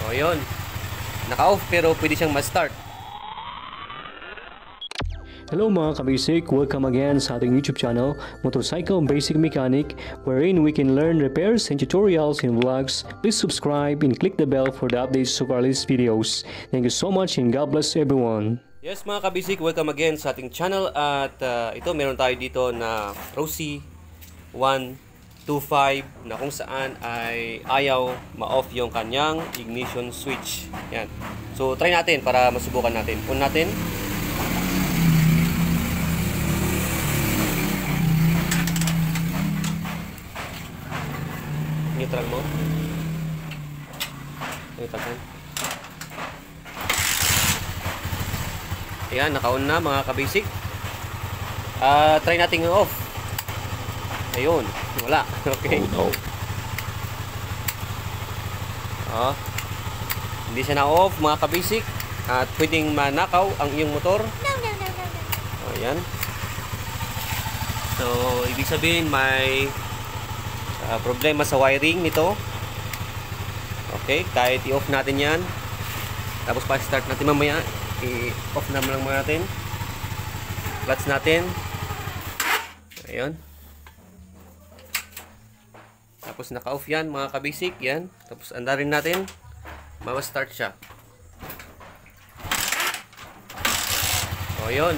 O yun, naka-off pero pwede siyang ma-start. Hello mga kabasic, welcome again sa ating YouTube channel, Motorcycle Basic Mechanic, wherein we can learn repairs and tutorials and vlogs. Please subscribe and click the bell for the updates of our latest videos. Thank you so much and God bless everyone. Yes mga kabasic, welcome again sa ating channel. At ito meron tayo dito na Rossi 125 na kung saan ay ayaw ma-off yung kanyang ignition switch. Yan. So try natin para masubukan natin. On natin. Neutral mo. Neutral mo. Ayan, naka-on na mga kabasic. Try natin yung off. Ayun, wala. Okay. Oh Oh, no. hindi siya na-off mga kabasic. At pwedeng manakaw ang iyong motor. No. Ayan. So, ibig sabihin may problema sa wiring nito. Okay, kahit i-off natin yan. Tapos pa-start natin mamaya. I-off naman lang muna natin. Clutch natin. Ayun. Tapos naka-off yan mga kabasic. Yan. Tapos andarin natin. Ma-start siya. O yun.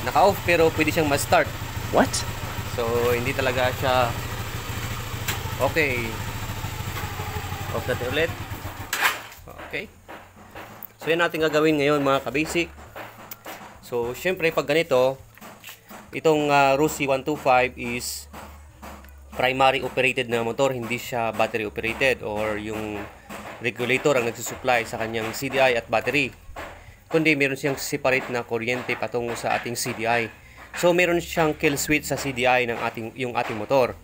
Naka-off pero pwede siyang ma-start. What? So hindi talaga siya okay. Off natin ulit. Okay. So yan natin gagawin ngayon mga kabasic. So syempre pag ganito, itong Rossi 125 is primary operated na motor, hindi siya battery operated or yung regulator ang nagsusupply sa kanyang CDI at battery. Kundi meron siyang separate na kuryente patungo sa ating CDI. So meron siyang kill switch sa CDI ng yung ating motor.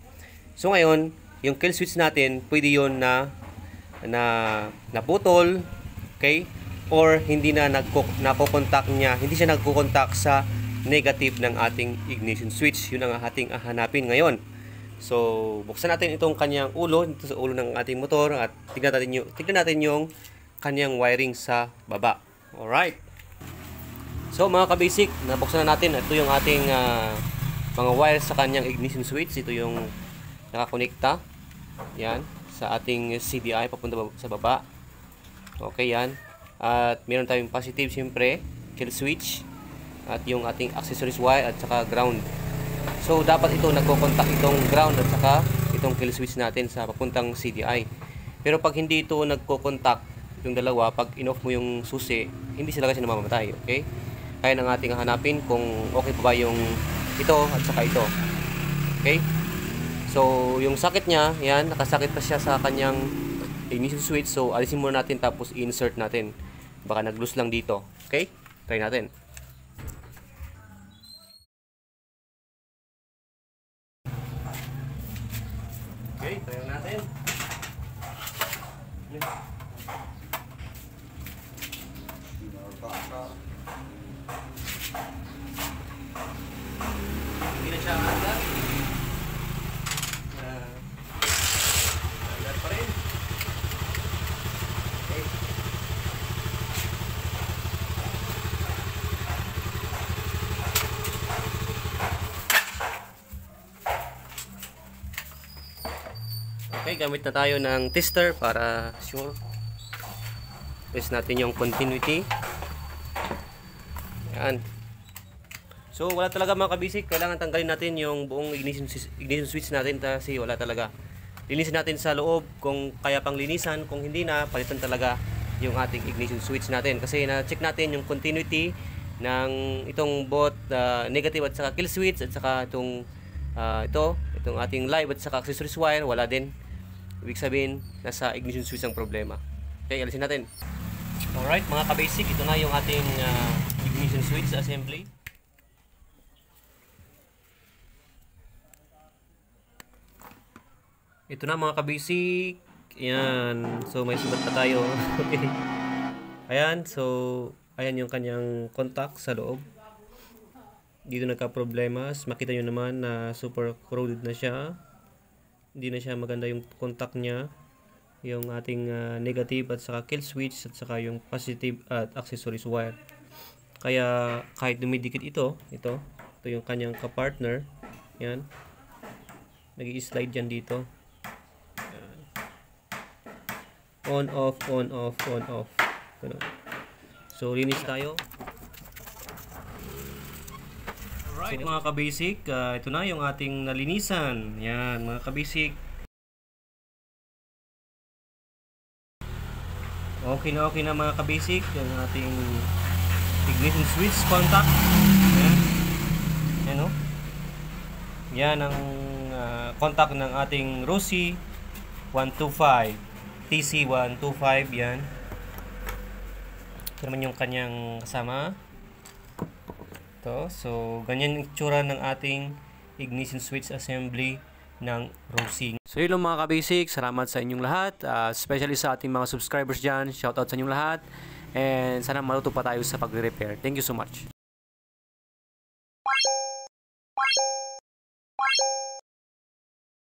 So ngayon, yung kill switch natin, pwede yun na naputol, okay? Or hindi na nakokontak niya, hindi siya nagko-contact sa negative ng ating ignition switch. Yun ang ating hahanapin ngayon. So, buksan natin itong kanyang ulo, dito sa ulo ng ating motor at tignan natin yung kanyang wiring sa baba. Alright. So, mga kabasic, nabuksan na natin. Ito yung ating mga wires sa kanyang ignition switch. Ito yung nakakonekta. Yan. Sa ating CDI papunta sa baba. Okay, yan. At meron tayong positive, siyempre, kill switch. At yung ating accessories wire at saka ground. So, dapat ito nagko-contact itong ground at saka itong kill switch natin sa papuntang CDI. Pero pag hindi ito nagko-contact, yung dalawa, pag in-off mo yung susi, hindi sila kasi namamatay. Okay? Kaya nang ating hanapin kung okay pa ba yung ito at saka ito. Okay? So, yung socket niya, yan, nakasakit pa siya sa kanyang ignition switch. So, alisin muna natin tapos insert natin. Baka nag-loose lang dito. Okay? Try natin. Okay, try natin. Hindi na siya agad. Agad pa rin. Okay. Okay, gamit na tayo ng tester para sure. Test natin yung continuity. Yan. So, wala talaga mga kabasic. Kailangan tanggalin natin yung buong ignition switch natin kasi wala talaga. Linisin natin sa loob kung kaya pang linisan. Kung hindi na, palitan talaga yung ating ignition switch natin. Kasi na-check natin yung continuity ng itong both negative at saka kill switch at saka itong itong ating live at saka accessories wire. Wala din. Ibig sabihin, nasa ignition switch ang problema. Okay, alisin natin. Alright, mga kabasic, ito na yung ating ignition switch assembly. Ito na mga kabasic. Ayan. So, may sulat na tayo. Okay. Ayan. So, ayan yung kanyang contact sa loob. Dito nagka-problema. Makita nyo naman na super corroded na siya. Hindi na siya maganda yung contact niya. yung ating negative at saka kill switch at saka yung positive at accessories wire. Kaya kahit dumidikit ito yung kanyang kapartner, yan, nag-i-slide yan dito. Yan. On off, on off, on off. Ganun. So linis tayo. Alright, mga ka-basic, ito na yung ating nalinisan. Yan, mga ka-basic. Okay na mga ka-basic, yung ating ignition switch contact. Yan. Yan, oh. Yan ang contact ng ating Rossi 125 TC125. Yan. Ito naman yung kanyang kasama. Ito. So, ganyan yung itsura ng ating ignition switch assembly ng Rossi. So, yun lang mga ka-basic. Salamat sa inyong lahat. Especially sa ating mga subscribers dyan. Shoutout sa inyong lahat. And sana matuto pa tayo sa pagre-repair. Thank you so much.